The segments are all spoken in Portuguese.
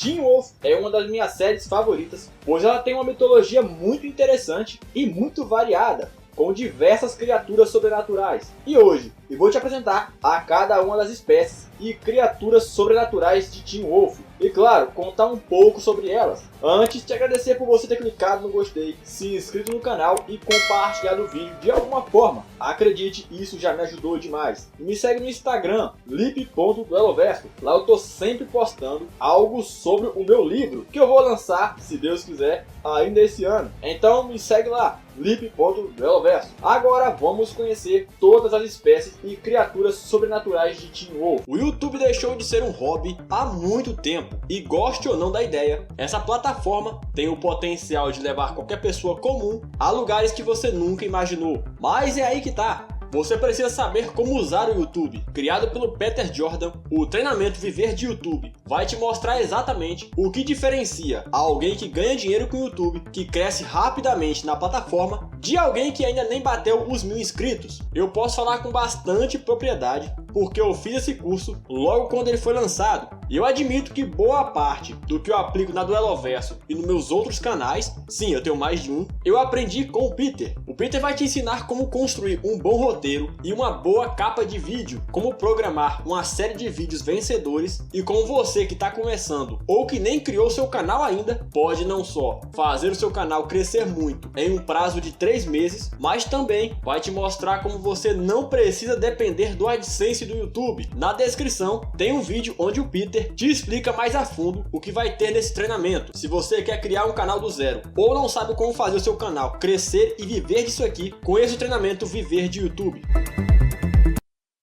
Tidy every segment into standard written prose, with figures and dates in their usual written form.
Teen Wolf é uma das minhas séries favoritas, pois ela tem uma mitologia muito interessante e muito variada, com diversas criaturas sobrenaturais. E hoje eu vou te apresentar a cada uma das espécies e criaturas sobrenaturais de Teen Wolf. E claro, contar um pouco sobre elas. Antes, te agradecer por você ter clicado no gostei, se inscrito no canal e compartilhado o vídeo de alguma forma. Acredite, isso já me ajudou demais. E me segue no Instagram, lip.dueloverso. Lá eu tô sempre postando algo sobre o meu livro, que eu vou lançar, se Deus quiser, ainda esse ano. Então me segue lá, lip.dueloverso. Agora vamos conhecer todas as espécies e criaturas sobrenaturais de Teen Wolf. O YouTube deixou de ser um hobby há muito tempo. E goste ou não da ideia, essa plataforma tem o potencial de levar qualquer pessoa comum a lugares que você nunca imaginou. Mas é aí que tá. Você precisa saber como usar o YouTube. Criado pelo Peter Jordan, o treinamento Viver de YouTube vai te mostrar exatamente o que diferencia alguém que ganha dinheiro com o YouTube, que cresce rapidamente na plataforma, de alguém que ainda nem bateu os 1000 inscritos. Eu posso falar com bastante propriedade, porque eu fiz esse curso logo quando ele foi lançado. E eu admito que boa parte do que eu aplico na Dueloverso e nos meus outros canais, sim, eu tenho mais de um, eu aprendi com o Peter. O Peter vai te ensinar como construir um bom roteiro e uma boa capa de vídeo, como programar uma série de vídeos vencedores e como você que está começando ou que nem criou seu canal ainda, pode não só fazer o seu canal crescer muito em um prazo de 3 meses, mas também vai te mostrar como você não precisa depender do AdSense do YouTube. Na descrição tem um vídeo onde o Peter te explica mais a fundo o que vai ter nesse treinamento. Se você quer criar um canal do zero ou não sabe como fazer o seu canal crescer e viver disso aqui, conheça o treinamento Viver de YouTube.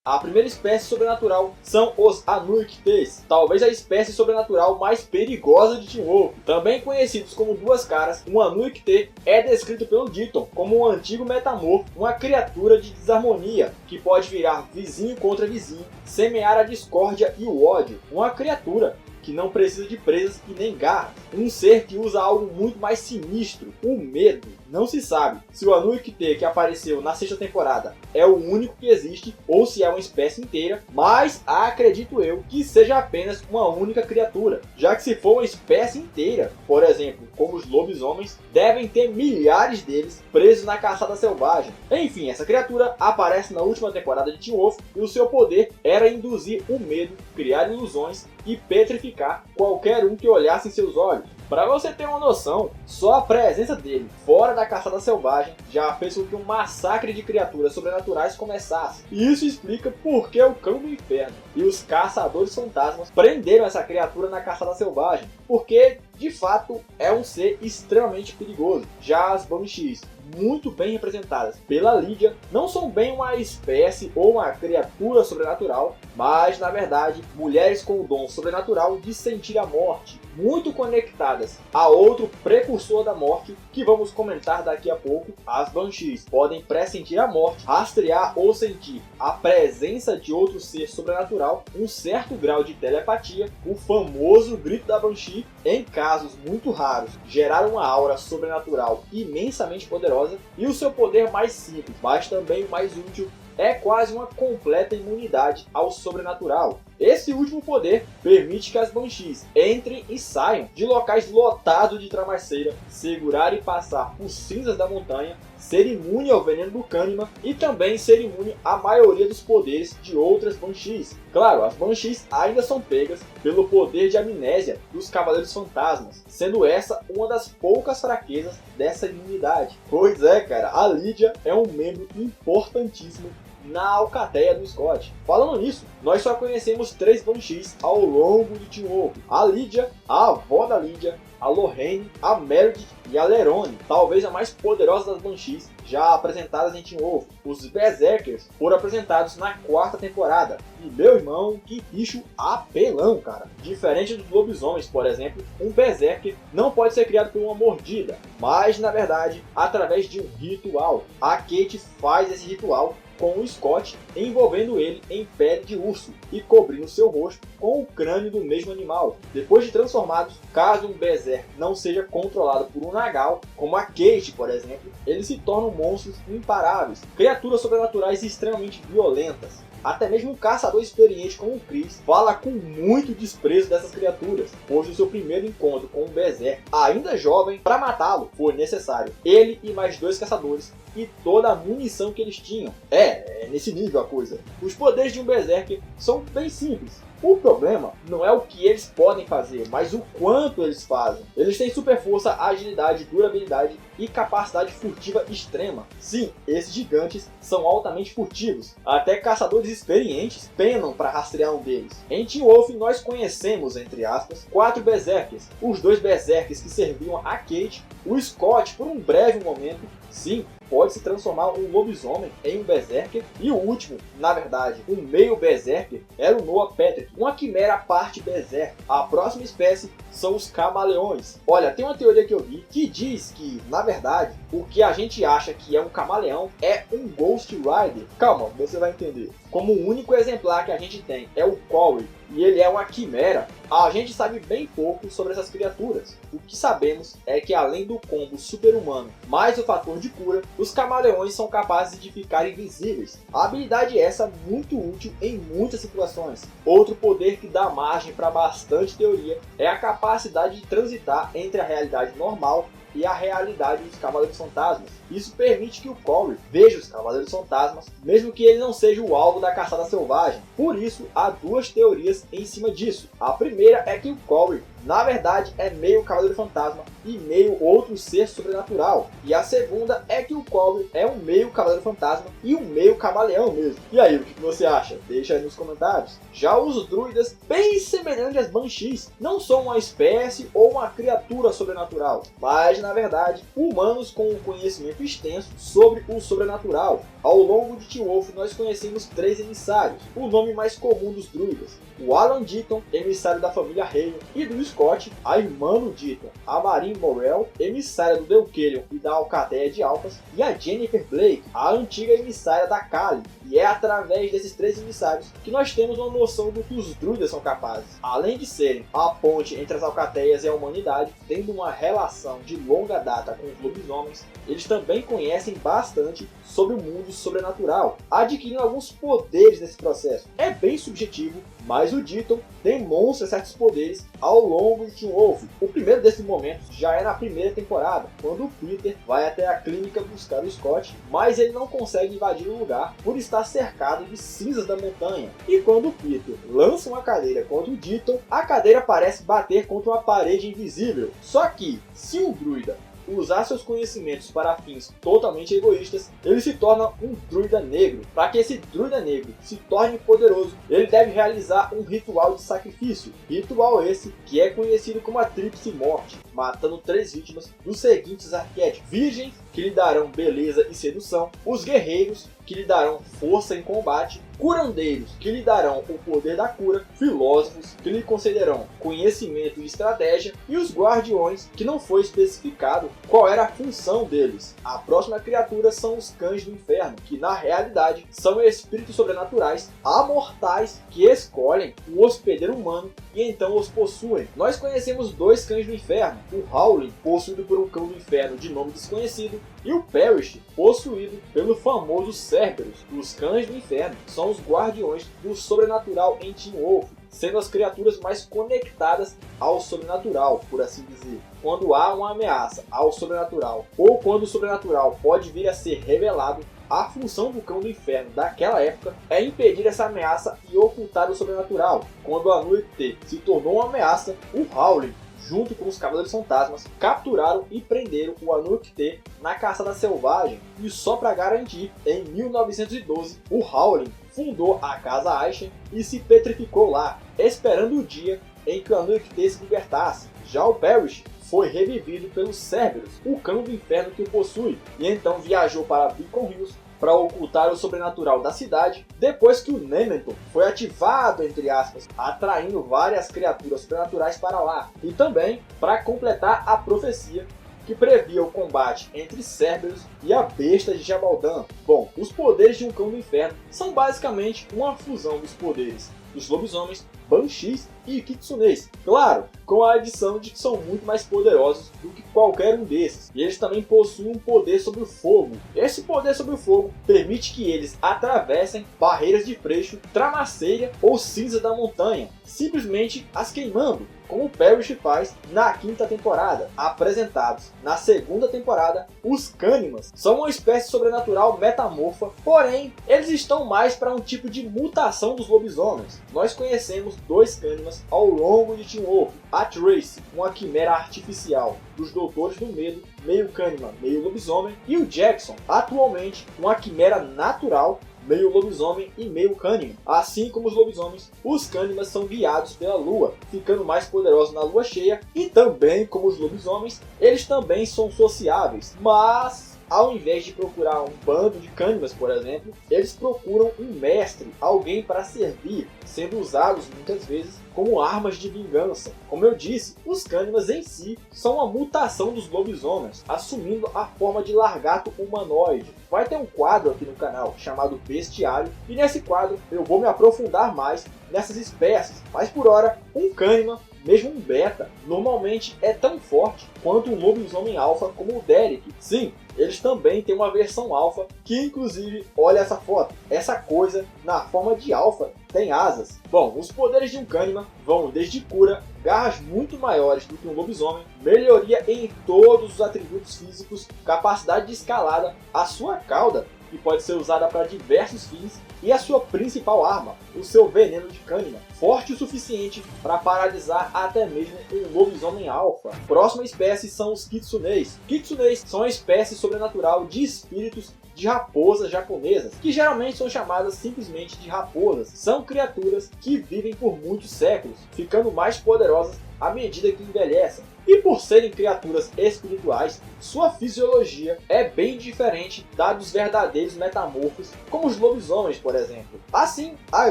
A primeira espécie sobrenatural são os Anuiktês, talvez a espécie sobrenatural mais perigosa de Teen Wolf. Também conhecidos como Duas Caras, um Anuiktê é descrito pelo Ditton como um antigo metamorfo, uma criatura de desarmonia que pode virar vizinho contra vizinho, semear a discórdia e o ódio. Uma criatura que não precisa de presas e nem garras. Um ser que usa algo muito mais sinistro, o medo. Não se sabe se o Anuiktê que apareceu na 6ª temporada é o único que existe ou se é uma espécie inteira, mas acredito eu que seja apenas uma única criatura, já que se for uma espécie inteira, por exemplo, como os lobisomens, devem ter milhares deles presos na caçada selvagem. Enfim, essa criatura aparece na última temporada de Teen Wolf e o seu poder era induzir o medo, criar ilusões e petrificar qualquer um que olhasse em seus olhos. Para você ter uma noção, só a presença dele fora da caçada selvagem já fez com que um massacre de criaturas sobrenaturais começasse. E isso explica por que o Cão do Inferno e os Caçadores Fantasmas prenderam essa criatura na caçada selvagem, porque de fato é um ser extremamente perigoso. Já as Banshees, muito bem representadas pela Lydia, não são bem uma espécie ou uma criatura sobrenatural, mas na verdade mulheres com o dom sobrenatural de sentir a morte, muito conectadas a outro precursor da morte que vamos comentar daqui a pouco. As Banshees podem pressentir a morte, rastrear ou sentir a presença de outro ser sobrenatural, um certo grau de telepatia, o famoso grito da Banshee, em casos muito raros, gerar uma aura sobrenatural imensamente poderosa, e o seu poder mais simples, mas também o mais útil, é quase uma completa imunidade ao sobrenatural. Esse último poder permite que as Banshees entrem e saiam de locais lotados de tramaceira, segurar e passar por cinzas da montanha, ser imune ao veneno do Kahneman e também ser imune à maioria dos poderes de outras Banshees. Claro, as Banshees ainda são pegas pelo poder de amnésia dos Cavaleiros Fantasmas, sendo essa uma das poucas fraquezas dessa imunidade. Pois é, cara, a Lydia é um membro importantíssimo na alcateia do Scott. Falando nisso, nós só conhecemos 3 Banshees ao longo de Teen Wolf: a Lydia, a avó da Lydia, a Lorraine, a Meredith e a Lerone, talvez a mais poderosa das Banshees já apresentadas em Teen Wolf. Os Berserkers foram apresentados na 4ª temporada. E meu irmão, que bicho apelão, cara. Diferente dos lobisomens, por exemplo, um Berserker não pode ser criado por uma mordida, mas na verdade através de um ritual. A Kate faz esse ritual com o Scott, envolvendo ele em pele de urso e cobrindo seu rosto com o crânio do mesmo animal. Depois de transformados, caso um Berserk não seja controlado por um Nagal, como a Kate, por exemplo, eles se tornam monstros imparáveis, criaturas sobrenaturais extremamente violentas. Até mesmo um caçador experiente como o Chris fala com muito desprezo dessas criaturas, pois no seu primeiro encontro com um Berserk, ainda jovem, para matá-lo foi necessário ele e mais 2 caçadores e toda a munição que eles tinham. É nesse nível a coisa. Os poderes de um Berserk são bem simples. O problema não é o que eles podem fazer, mas o quanto eles fazem. Eles têm super força, agilidade, durabilidade e capacidade furtiva extrema. Sim, esses gigantes são altamente furtivos. Até caçadores experientes penam para rastrear um deles. Em Teen Wolf nós conhecemos, entre aspas, 4 Berserkers. Os 2 Berserkers que serviam a Kate, o Scott por um breve momento, sim, pode se transformar um lobisomem em um Berserker, e o último, na verdade, um meio Berserker, era o Noah Patrick, uma quimera parte Berserker. A próxima espécie são os camaleões. Olha, tem uma teoria que eu vi que diz que, na verdade, o que a gente acha que é um camaleão é um Ghost Rider. Calma, você vai entender. Como o único exemplar que a gente tem é o Corey, e ele é uma quimera, a gente sabe bem pouco sobre essas criaturas. O que sabemos é que além do combo super-humano mais o fator de cura, os camaleões são capazes de ficar invisíveis. A habilidade essa muito útil em muitas situações. Outro poder que dá margem para bastante teoria é a capacidade de transitar entre a realidade normal e a realidade dos Cavaleiros Fantasmas. Isso permite que o Corey veja os Cavaleiros Fantasmas, mesmo que ele não seja o alvo da caçada selvagem. Por isso, há 2 teorias em cima disso. A primeira é que o Corey, na verdade, é meio Cavaleiro Fantasma e meio outro ser sobrenatural. E a segunda é que o Corey é um meio Cavaleiro Fantasma e um meio camaleão mesmo. E aí, o que você acha? Deixa aí nos comentários. Já os druidas, bem semelhantes às Banshees, não são uma espécie ou uma criatura sobrenatural, mas na verdade, humanos com um conhecimento extenso sobre o sobrenatural. Ao longo de Teen Wolf nós conhecemos 3 emissários, o nome mais comum dos druidas: o Alan Ditton, emissário da família Hale, e do Scott, a irmã do Ditton, a Marine Morell, emissária do Deucalion e da Alcateia de Alphas, e a Jennifer Blake, a antiga emissária da Kali. E é através desses 3 emissários que nós temos uma noção do que os druidas são capazes. Além de serem a ponte entre as alcateias e a humanidade, tendo uma relação de longa data com os lobisomens, eles também conhecem bastante sobre o mundo sobrenatural, adquirindo alguns poderes nesse processo. É bem subjetivo, mas o Ditton demonstra certos poderes ao longo de Teen Wolf. O primeiro desses momentos já é na primeira temporada, quando o Peter vai até a clínica buscar o Scott, mas ele não consegue invadir o lugar por estar cercado de cinzas da montanha. E quando o Peter lança uma cadeira contra o Ditton, a cadeira parece bater contra uma parede invisível. Só que, se o druida usar seus conhecimentos para fins totalmente egoístas, ele se torna um druida negro. Para que esse druida negro se torne poderoso, ele deve realizar um ritual de sacrifício. Ritual esse que é conhecido como a Tríplice Morte, matando 3 vítimas dos seguintes arquétipos: virgens, que lhe darão beleza e sedução; os guerreiros, que lhe darão força em combate; curandeiros, que lhe darão o poder da cura; filósofos, que lhe concederão conhecimento e estratégia; e os guardiões, que não foi especificado qual era a função deles. A próxima criatura são os cães do inferno, que na realidade são espíritos sobrenaturais amortais que escolhem o hospedeiro humano e então os possuem. Nós conhecemos 2 cães do inferno: o Howling, possuído por um cão do inferno de nome desconhecido, e o Perish, possuído pelo famoso Cerberus. Os cães do inferno são os guardiões do sobrenatural em Teen Wolf, sendo as criaturas mais conectadas ao sobrenatural, por assim dizer. Quando há uma ameaça ao sobrenatural, ou quando o sobrenatural pode vir a ser revelado, a função do cão do inferno daquela época é impedir essa ameaça e ocultar o sobrenatural. Quando a Anuit se tornou uma ameaça, o Howling, junto com os Cavaleiros Fantasmas, capturaram e prenderam o Anuk-T na caçada selvagem. E só para garantir, em 1912, o Howling fundou a Casa Aishen e se petrificou lá, esperando o dia em que o Anuk-T se libertasse. Já o Perish foi revivido pelo Cerberus, o cão do inferno que o possui, e então viajou para Beacon Hills para ocultar o sobrenatural da cidade, depois que o Nemeton foi ativado, entre aspas, atraindo várias criaturas sobrenaturais para lá, e também para completar a profecia que previa o combate entre Cerberus e a besta de Jabaldan. Bom, os poderes de um cão do inferno são basicamente uma fusão dos poderes dos lobisomens, Banshees e kitsunês. Claro, com a adição de que são muito mais poderosos do que qualquer um desses. E eles também possuem um poder sobre o fogo. Esse poder sobre o fogo permite que eles atravessem barreiras de freixo, tramaceira ou cinza da montanha, simplesmente as queimando, como o Parrish faz na quinta temporada. Apresentados na segunda temporada, os Cânimas são uma espécie sobrenatural metamorfa, porém eles estão mais para um tipo de mutação dos lobisomens. Nós conhecemos dois Cânimas ao longo de Teen Wolf: a Tracy, uma quimera artificial dos Doutores do Medo, meio Cânima, meio lobisomem, e o Jackson, atualmente uma quimera natural, meio lobisomem e meio cânima. Assim como os lobisomens, os cânimas são guiados pela lua, ficando mais poderosos na lua cheia, e também como os lobisomens, eles também são sociáveis, mas ao invés de procurar um bando de cânimas, por exemplo, eles procuram um mestre, alguém para servir, sendo usados muitas vezes como armas de vingança. Como eu disse, os cânimas em si são uma mutação dos lobisomens, assumindo a forma de largato humanoide. Vai ter um quadro aqui no canal chamado Bestiário, e nesse quadro eu vou me aprofundar mais nessas espécies, mas por hora, um cânima, mesmo um beta, normalmente é tão forte quanto um lobisomem alfa como o Derek. Sim, eles também têm uma versão alfa, que inclusive, olha essa foto, essa coisa na forma de alfa tem asas. Bom, os poderes de um cânima vão desde cura, garras muito maiores do que um lobisomem, melhoria em todos os atributos físicos, capacidade de escalada, a sua cauda, que pode ser usada para diversos fins, e a sua principal arma, o seu veneno de cânima, forte o suficiente para paralisar até mesmo um lobisomem alfa. Próxima espécie são os kitsuneis. Kitsuneis são uma espécie sobrenatural de espíritos de raposas japonesas, que geralmente são chamadas simplesmente de raposas. São criaturas que vivem por muitos séculos, ficando mais poderosas à medida que envelhecem. E por serem criaturas espirituais, sua fisiologia é bem diferente da dos verdadeiros metamorfos, como os lobisomens, por exemplo. Assim, a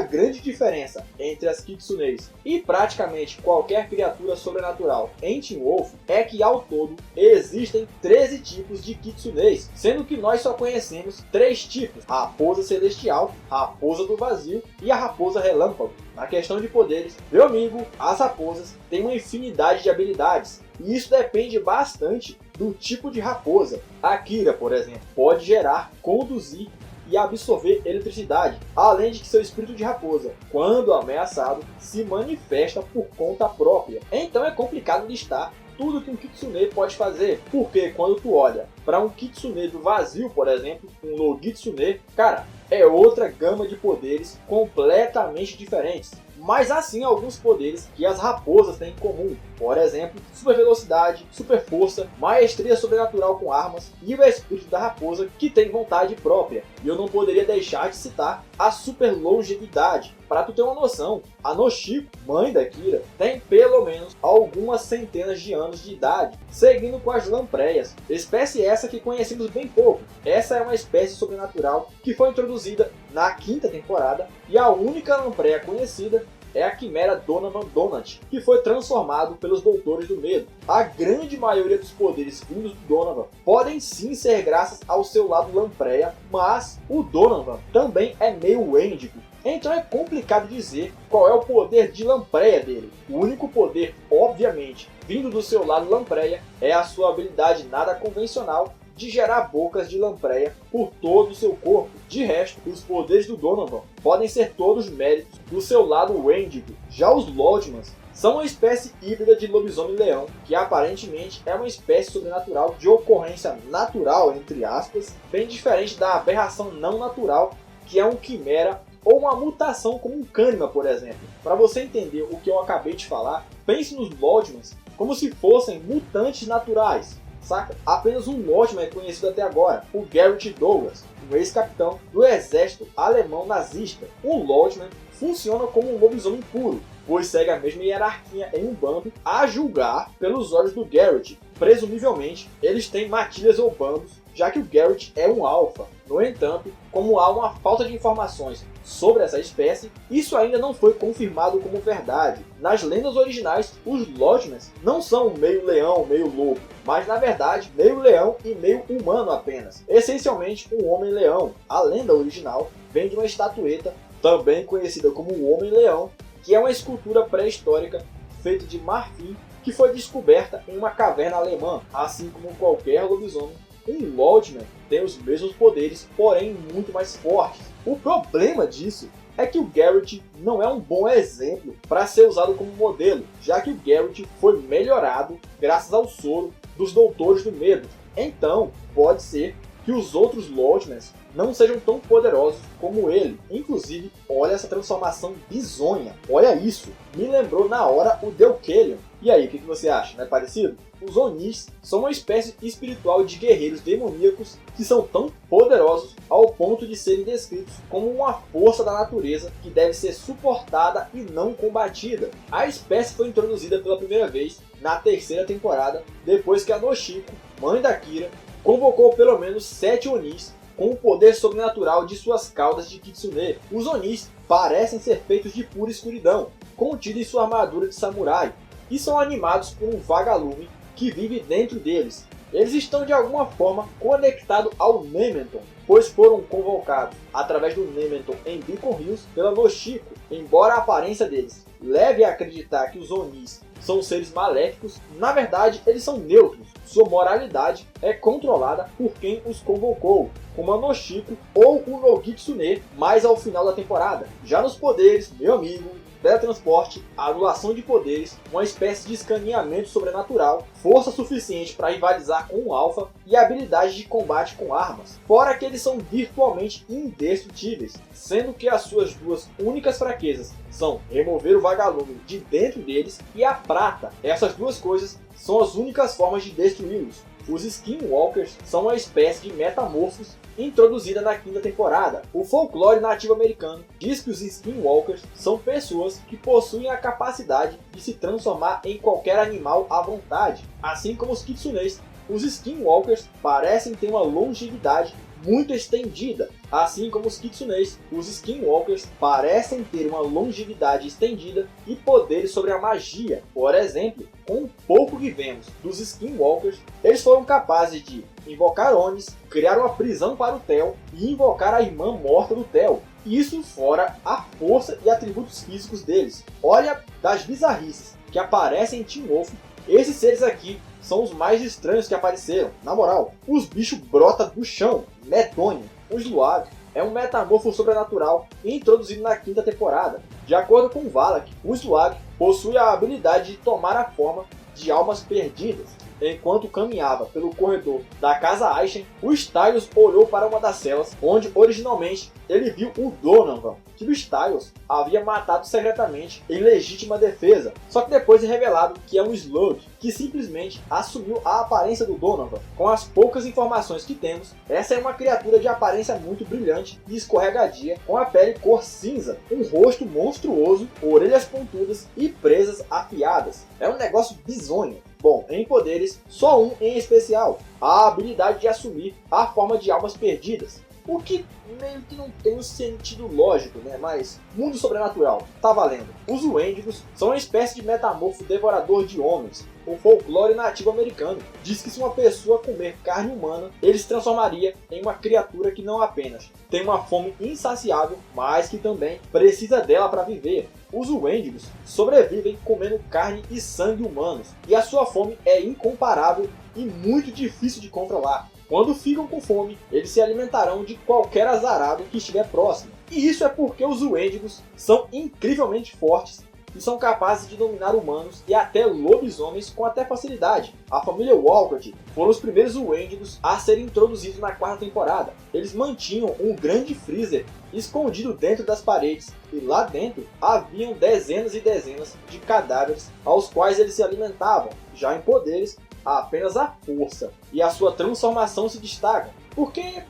grande diferença entre as kitsuneis e praticamente qualquer criatura sobrenatural em Teen Wolf é que, ao todo, existem 13 tipos de kitsuneis, sendo que nós só conhecemos 3 tipos: a raposa celestial, a raposa do vazio e a raposa relâmpago. Na questão de poderes, meu amigo, as raposas têm uma infinidade de habilidades, e isso depende bastante do tipo de raposa. A Kira, por exemplo, pode gerar, conduzir e absorver eletricidade, além de que seu espírito de raposa, quando ameaçado, se manifesta por conta própria. Então é complicado listar tudo que um kitsune pode fazer, porque quando tu olha para um kitsune do vazio, por exemplo, um Logitsune, cara, é outra gama de poderes completamente diferentes. Mas há sim alguns poderes que as raposas têm em comum. Por exemplo, super velocidade, super força, maestria sobrenatural com armas e o espírito da raposa, que tem vontade própria. E eu não poderia deixar de citar a super longevidade. Para tu ter uma noção, a Noshiko, mãe da Kira, tem pelo menos algumas centenas de anos de idade, seguindo com as lampreias, espécie essa que conhecemos bem pouco. Essa é uma espécie sobrenatural que foi introduzida na quinta temporada, e a única lampreia conhecida é a quimera Donovan Donut, que foi transformado pelos Doutores do Medo. A grande maioria dos poderes vindos do Donovan podem sim ser graças ao seu lado lampreia, mas o Donovan também é meio Wendigo. Então é complicado dizer qual é o poder de lampreia dele. O único poder, obviamente, vindo do seu lado lampreia, é a sua habilidade nada convencional de gerar bocas de lampreia por todo o seu corpo. De resto, os poderes do Donovan podem ser todos méritos do seu lado Wendigo. Já os Lodgmans são uma espécie híbrida de lobisomem-leão, que aparentemente é uma espécie sobrenatural de ocorrência natural, entre aspas, bem diferente da aberração não natural, que é um quimera ou uma mutação como um cânima, por exemplo. Para você entender o que eu acabei de falar, pense nos Lodgmans como se fossem mutantes naturais. Saca? Apenas um Lodgman é conhecido até agora, o Garrett Douglas, um ex-capitão do exército alemão nazista. Um Lodgman funciona como um lobisomem puro, pois segue a mesma hierarquia em um bando, a julgar pelos olhos do Garrett. Presumivelmente, eles têm matilhas ou bandos, já que o Garrett é um alfa. No entanto, como há uma falta de informações sobre essa espécie, isso ainda não foi confirmado como verdade. Nas lendas originais, os Lodgmans não são meio leão, meio lobo, mas na verdade meio leão e meio humano apenas, essencialmente um homem-leão. A lenda original vem de uma estatueta, também conhecida como o Homem-Leão, que é uma escultura pré-histórica feita de marfim que foi descoberta em uma caverna alemã. Assim como qualquer lobisomem, um Lordman tem os mesmos poderes, porém muito mais fortes. O problema disso é que o Garrett não é um bom exemplo para ser usado como modelo, já que o Garrett foi melhorado graças ao soro dos Doutores do Medo. Então, pode ser que os outros Lordmans não sejam tão poderosos como ele. Inclusive, olha essa transformação bizonha. Olha isso. Me lembrou na hora o Deucalion. E aí, o que você acha? Não é parecido? Os Onis são uma espécie espiritual de guerreiros demoníacos que são tão poderosos ao ponto de serem descritos como uma força da natureza que deve ser suportada e não combatida. A espécie foi introduzida pela primeira vez na terceira temporada, depois que a Noshiko, mãe da Kira, convocou pelo menos 7 Onis com o poder sobrenatural de suas caudas de Kitsune. Os Onis parecem ser feitos de pura escuridão, contidos em sua armadura de samurai, e são animados por um vagalume que vive dentro deles. Eles estão de alguma forma conectados ao Nemeton, pois foram convocados através do Nemeton em Beacon Hills pela Noshiko. Embora a aparência deles leve a acreditar que os Onis são seres maléficos, na verdade eles são neutros. Sua moralidade é controlada por quem os convocou, como a Noshiko ou o Nogitsune, mais ao final da temporada. Já nos poderes, meu amigo, teletransporte, anulação de poderes, uma espécie de escaneamento sobrenatural, força suficiente para rivalizar com o Alpha e habilidade de combate com armas. Fora que eles são virtualmente indestrutíveis, sendo que as suas duas únicas fraquezas são remover o vagalume de dentro deles e a prata. Essas duas coisas são as únicas formas de destruí-los. Os Skinwalkers são uma espécie de metamorfos introduzida na quinta temporada. O folclore nativo americano diz que os Skinwalkers são pessoas que possuem a capacidade de se transformar em qualquer animal à vontade. Assim como os Kitsunes, os Skinwalkers parecem ter uma longevidade muito estendida. Assim como os Kitsunes, os Skinwalkers parecem ter uma longevidade estendida e poderes sobre a magia. Por exemplo, com o pouco que vemos dos Skinwalkers, eles foram capazes de invocar Onis, criar uma prisão para o Theo e invocar a irmã morta do Theo. Isso fora a força e atributos físicos deles. Olha das bizarrices que aparecem em Teen Wolf. Esses seres aqui são os mais estranhos que apareceram. Na moral, os bichos brotam do chão, medonho. O Zluag é um metamorfo sobrenatural introduzido na quinta temporada. De acordo com Valak, o Zluag possui a habilidade de tomar a forma de almas perdidas. Enquanto caminhava pelo corredor da casa Aishen, o Styles olhou para uma das celas onde originalmente ele viu o Donovan, que o Styles havia matado secretamente em legítima defesa, só que depois é revelado que é um Slug, que simplesmente assumiu a aparência do Donovan. Com as poucas informações que temos, essa é uma criatura de aparência muito brilhante e escorregadia, com a pele cor cinza, um rosto monstruoso, orelhas pontudas e presas afiadas. É um negócio bizonho. Bom, em poderes, só um em especial, a habilidade de assumir a forma de almas perdidas. O que meio que não tem um sentido lógico, né? Mas mundo sobrenatural, tá valendo. Os Wendigos são uma espécie de metamorfo devorador de homens. O folclore nativo americano diz que se uma pessoa comer carne humana, ele se transformaria em uma criatura que não apenas tem uma fome insaciável, mas que também precisa dela para viver. Os Wendigos sobrevivem comendo carne e sangue humanos, e a sua fome é incomparável e muito difícil de controlar. Quando ficam com fome, eles se alimentarão de qualquer azarado que estiver próximo. E isso é porque os Wendigos são incrivelmente fortes e são capazes de dominar humanos e até lobisomens com até facilidade. A família Walcott foram os primeiros Wendigos a serem introduzidos na quarta temporada. Eles mantinham um grande freezer escondido dentro das paredes, e lá dentro haviam dezenas e dezenas de cadáveres aos quais eles se alimentavam. Já em poderes, apenas a força e a sua transformação se destacam. Porque,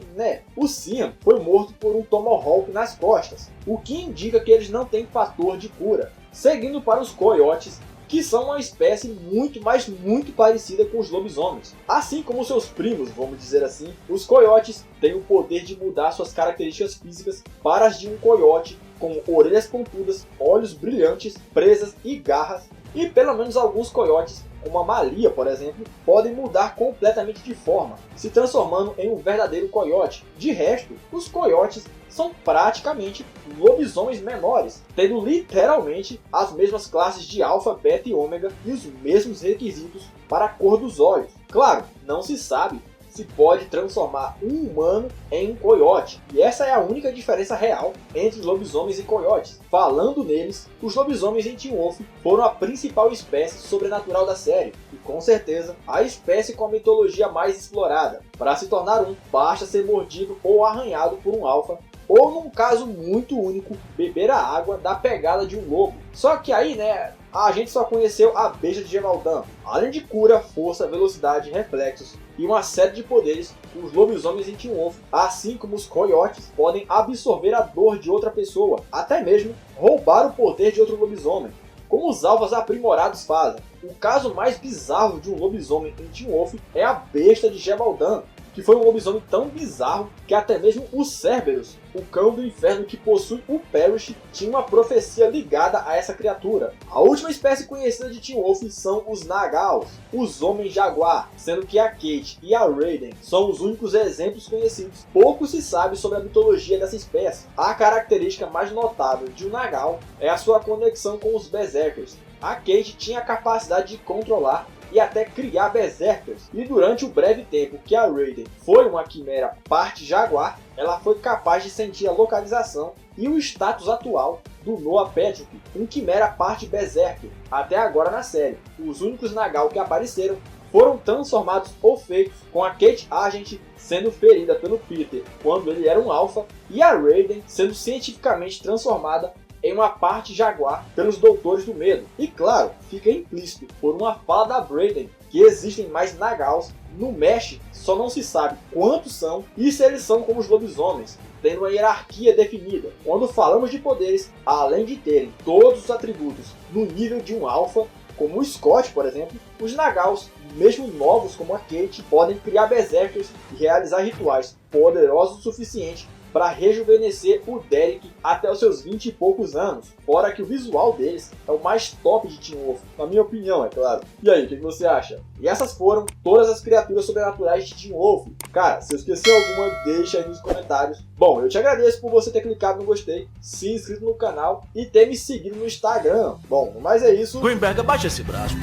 o Siam foi morto por um Tomahawk nas costas, o que indica que eles não têm fator de cura. Seguindo para os Coiotes, que são uma espécie muito, mas muito parecida com os lobisomens. Assim como seus primos, vamos dizer assim, os Coiotes têm o poder de mudar suas características físicas para as de um coiote, como orelhas pontudas, olhos brilhantes, presas e garras, e pelo menos alguns coiotes como a Malia, por exemplo, podem mudar completamente de forma, se transformando em um verdadeiro coiote. De resto, os coiotes são praticamente lobisomens menores, tendo literalmente as mesmas classes de alfa, beta e ômega e os mesmos requisitos para a cor dos olhos. Claro, não se sabe se pode transformar um humano em um coiote, e essa é a única diferença real entre os lobisomens e coiotes. Falando neles, os lobisomens em Teen Wolf foram a principal espécie sobrenatural da série, e com certeza a espécie com a mitologia mais explorada. Para se tornar um, basta ser mordido ou arranhado por um alfa, ou num caso muito único, beber a água da pegada de um lobo. Só que aí, a gente só conheceu a besta de Gemaldão. Além de cura, força, velocidade, reflexos e uma série de poderes, os lobisomens em Teen Wolf, assim como os coiotes, podem absorver a dor de outra pessoa, até mesmo roubar o poder de outro lobisomem, como os alfas aprimorados fazem. O caso mais bizarro de um lobisomem em Teen Wolf é a besta de Gemaldão, que foi um lobisomem tão bizarro que até mesmo o Cerberus, o cão do inferno que possui o Parrish, tinha uma profecia ligada a essa criatura. A última espécie conhecida de Teen Wolf são os Nagals, os Homens-Jaguar, sendo que a Kate e a Raiden são os únicos exemplos conhecidos. Pouco se sabe sobre a mitologia dessa espécie. A característica mais notável de um Nagal é a sua conexão com os Berserkers. A Kate tinha a capacidade de controlar e até criar Berserkers, e durante o breve tempo que a Raiden foi uma quimera parte Jaguar, ela foi capaz de sentir a localização e o status atual do Noah Patrick, um quimera parte Berserker. Até agora na série, os únicos Nagal que apareceram foram transformados ou feitos com a Kate Argent sendo ferida pelo Peter quando ele era um alfa, e a Raiden sendo cientificamente transformada em uma parte Jaguar pelos Doutores do Medo. E claro, fica implícito por uma fala da Raiden que existem mais Nagals no Mesh, só não se sabe quantos são e se eles são como os lobisomens, tendo uma hierarquia definida. Quando falamos de poderes, além de terem todos os atributos no nível de um alfa, como o Scott, por exemplo, os Nagals, mesmo novos como a Kate, podem criar Berserkers e realizar rituais poderosos o suficiente para rejuvenescer o Derek até os seus 20 e poucos anos, fora que o visual deles é o mais top de Teen Wolf, na minha opinião, é claro. E aí, o que você acha? E essas foram todas as criaturas sobrenaturais de Teen Wolf. Cara, se eu esqueci alguma, deixa aí nos comentários. Bom, eu te agradeço por você ter clicado no gostei, se inscrito no canal e ter me seguido no Instagram. Bom, mas é isso. Greenberg, abaixa esse braço.